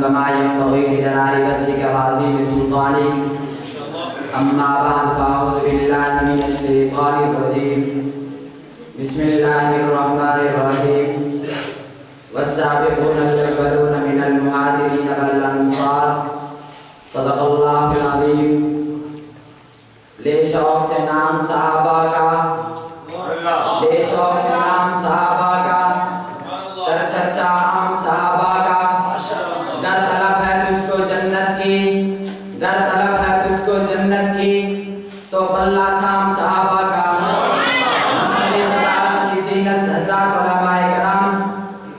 كما ينبغي لجلال وجهك وعظيم سلطانك. أما بعد فأعوذ بالله من الشيطان الرجيم. بسم الله الرحمن الرحيم. والسابقون الأولون من المهاجرين والأنصار صدق الله العظيم. لے شوق سے نام صحابہ کا، لے شوق سے نام صحابہ کا، در چرچا عام صحابہ کا. گر طلب ہے تجھ کو جنت کی، گر طلب ہے تجھ کو جنت کی، تو بلّہ تھام صحابہ کا. مسجد صدارت کی زینت حضرات علماء کرام،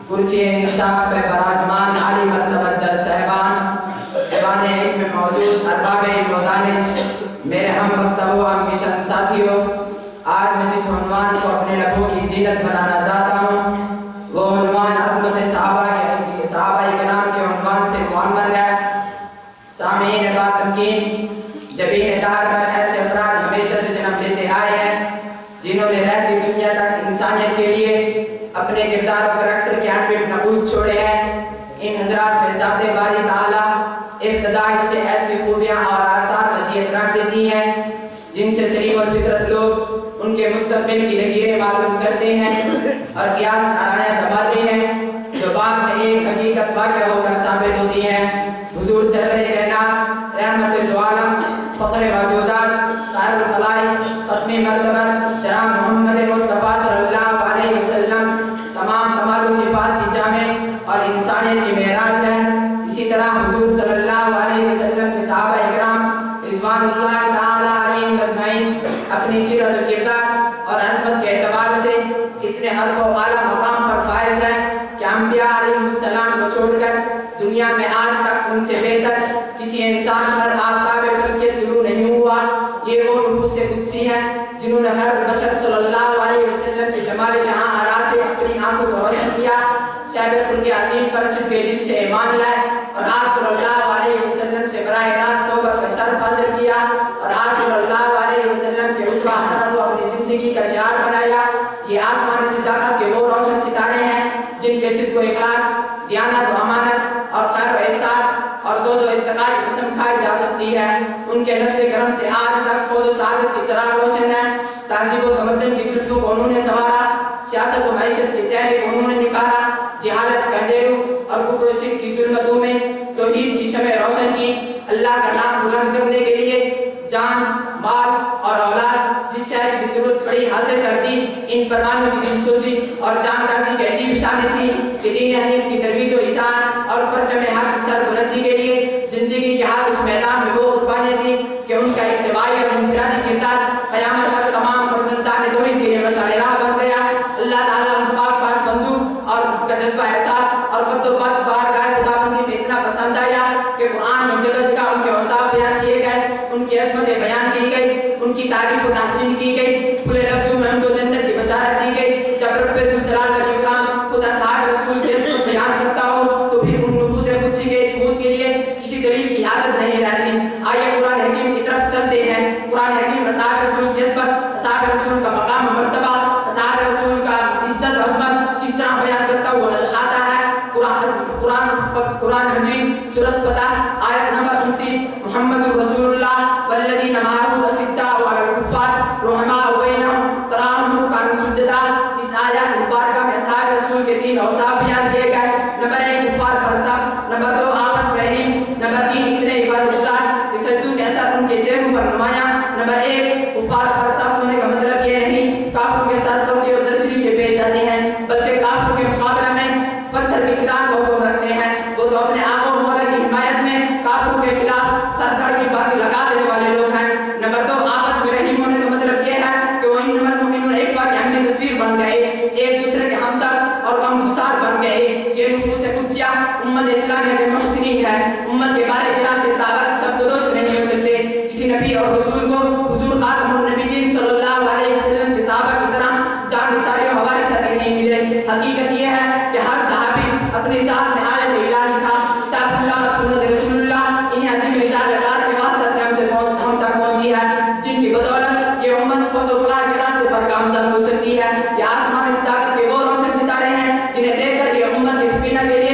کرسی انصاف پہ براجمان عالی مرتبہ جل صاحبان، ایوان علم میں موجود ارباب علم و دانش، میرے ہم مکتب و مشن ساتھیوں، آج میں جس عنوان کو اپنے لبوں کی زینت بنانا چاہتا ہوں وہ عنوان عظمت صحابہ کرام کے عنوان سے معمر ہے. سامعین بات تمکین، جبین دار پر ایسے افراد ہمیشہ سے جنم لیتے آئے ہیں جنہوں نے رہتی دنیا تک انسانیت کے لیے اپنے کردار و کریکٹر کے انبٹ نقوش چھوڑے ہیں. ان حضرات میں ذات باری تعالیٰ ابتدائی سے ایسی خوبیاں اور آثار ودیت رکھ دیتی ہیں جن سے سلیم الفطرت لوگ ان کے مستقبل کی لکیریں معلوم کرتے ہیں اور قیاس آرائیاں دباتے ہیں جو بعد میں ایک حقیقت واقع ہو کر ثابت ہوتی ہیں. حضور سرور کائنات، رحمت العالم، فخر موجودات، خیر الخلائق، ختم مرتبہ جناب محمد مصطفیٰ صلی اللہ علیہ وسلم تمام کمال و صفات کی جامع اور انسانیت کی معراج ہے. اسی طرح حضور صلی اللہ علیہ وسلم کے صحابہ اکرام رضوان اللہ تعالیٰ علیہم اجمعین اپنی سیرت و کردار اور عظمت کے اعتبار سے اتنے عرف و اعلیٰ مقام پر فائز ہیں کہ انبیاء علیہ السلام کو چھوڑ کر دنیا میں آج تک ان سے بہتر کسی انسان پر آفتاب فلکیت طلوع نہیں ہوا. یہ وہ نفوس قدسی ہیں جنہوں نے خیر البشر صلی اللہ علیہ وسلم کے جمال جہاں آرا سے اپنی آنکھوں کو روشن کیا، صاحب خلق عظیم پر صدق دل سے ایمان لائے اور آپ صلی اللہ علیہ وسلم سے براہ راست صحبت کا شرف حاصل کیا اور آپ صلی اللہ علیہ وسلم کے اسوہ حسنہ کو اپنی زندگی کا شعار بنایا. یہ آسمان صداقت کے وہ روشن ستارے ہیں جن کے صدق و اخلاص، دیانت و امانت اور خیر و احسان اور زہد و اتقاء کی قسم کھائی جا سکتی ہے. ان کے نفس کرم سے آج تک فوز و سعادت کی چراغ روشن ہے. تہذیب و تمدن کی زلفوں کو انہوں نے سنوارا، سیاست و معیشت کے چہرے کو انہوں نے نکھارا، جہالت کے اندھیروں اور کفر و شرک کی ظلمتوں میں توحید کی شمع روشن کی. اللہ کا نام بلند کرنے کے لیے جان، مال اور اولاد جس شے کی ضرورت پڑی حاصل کر دی. ان پروانوں کی دلسوزی اور جاندازی کی عجیب شان تھی کہ دین حنیف کی ترویج و اشاعت اور پرچم حق کی سر بلندی کے لیے زندگی کے ہر اس میدان میں وہ قربانیاں دی کہ ان کا اجتماعی اور انفرادی کردار قیامت تک تمام فرزندان توحید کے لیے مشعل راہ بن گیا. اللہ تعالیٰ ان پاک پاک بندوں اور کا جذبہ احساس اور قد و قد بارگاہ خداوندی میں اتنا پسند آیا کہ قرآن میں جگہ جگہ ان کے اوصاف بیان کیے گئے، ان کی عظمتیں بیان کی گئی، ان کی تعریف و تحسین کی گئی، کھلے لفظوں میں ان کو جنت کی بشارت دی گئی. جب رب ذوالجلال کا شکران خود اصحاب رسول کے اسم بیان کرتا ہوں تو پھر ان نفوس قدسی کے ثبوت کے لیے کسی دلیل کی عادت نہیں رہتی. آئیے قرآن حکیم کی طرف چلتے ہیں. قرآن حکیم اصحاب رسول کی عظمت، اصحاب رسول کا مقام و مرتبہ، اصحاب رسول کا عزت و عظمت کس طرح بیان کرتا ہوا نظر آتا ہے. قرآن مجید سورۃ فتح آیت نمبر 29 محمد رسول اللہ والذین معہ اشداء علی الکفار رحماء بینہم تراہم رکعا سجدا. اس آیت مبارکہ میں اصحاب رسول کے 3 اوصاف بیان کیے گئے. نمبر 1 کفار پر صبر، نمبر 2 آپس میں رحیم، نمبر 3 اتنے عبادت گزار کہ سجدوں کے اثر ان کے چہروں پر نمایاں. نمبر 1 کفار پر صبر ہونے کا مطلب یہ نہیں کافروں کے ساتھ توقع اور درسری سے پیش آتے ہیں، بلکہ کافروں کے مقابلہ میں پتھر کی چٹان کو حکم رکھتے ہیں. وہ تو اپنے آپ و مولا کی حمایت میں کافروں کے خلاف سر دھڑ کی بازی لگا دینے والے لوگ ہیں. نمبر 2 آپس میں رحیم ہونے کا مطلب یہ ہے کہ وہ انما المؤمنون ایک بار کی اہم تصویر بن گئے، ایک دوسرے کے ہمدرد اور غمگسار بن گئے. یہ نفوس قدسیہ امت اسلامیہ کے محسنین ہے. امت کے بارے خلا سے طاقت سب دوش نہیں ہو سکتے. کسی نبی اور رسول کو حضور خاتم النبیین صلی اللہ علیہ وسلم کے صحابہ کی طرح جان نثاری و حواری ساتھی نہیں ملے. حقیقت یہ ہے کہ ہر صحابی اپنی ذات میں آیت الہی تھا، کتاب اللہ سنت رسول اللہ انہیں عظیم رجال اقدار کے واسطہ سے ہم تک پہنچی ہے، جن کی بدولت یہ امت فوز و فلاح کے راستے پر گامزن ہو سکتی ہے. یہ آسمان اس طاقت کے وہ روشن ستارے ہیں جنہیں دیکھ کر یہ امت کی سفینہ کے لیے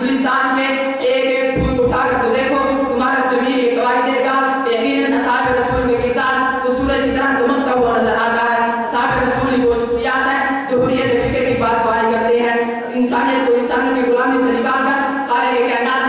گلستان کے ایک ایک پھول کو اٹھا کر تو دیکھو تمہارا ضمیر یہ گواہی دے گا کہ یقیناً اصحاب رسول کے کردار تو سورج کی طرح چمکتا ہوا نظر آتا ہے. اصحاب رسول ہی وہ شخصیات ہیں جو حریت فکر کی پاسبانی کرتے ہیں, انسانیت کو انسانوں کی غلامی سے نکال کر خالق کائنات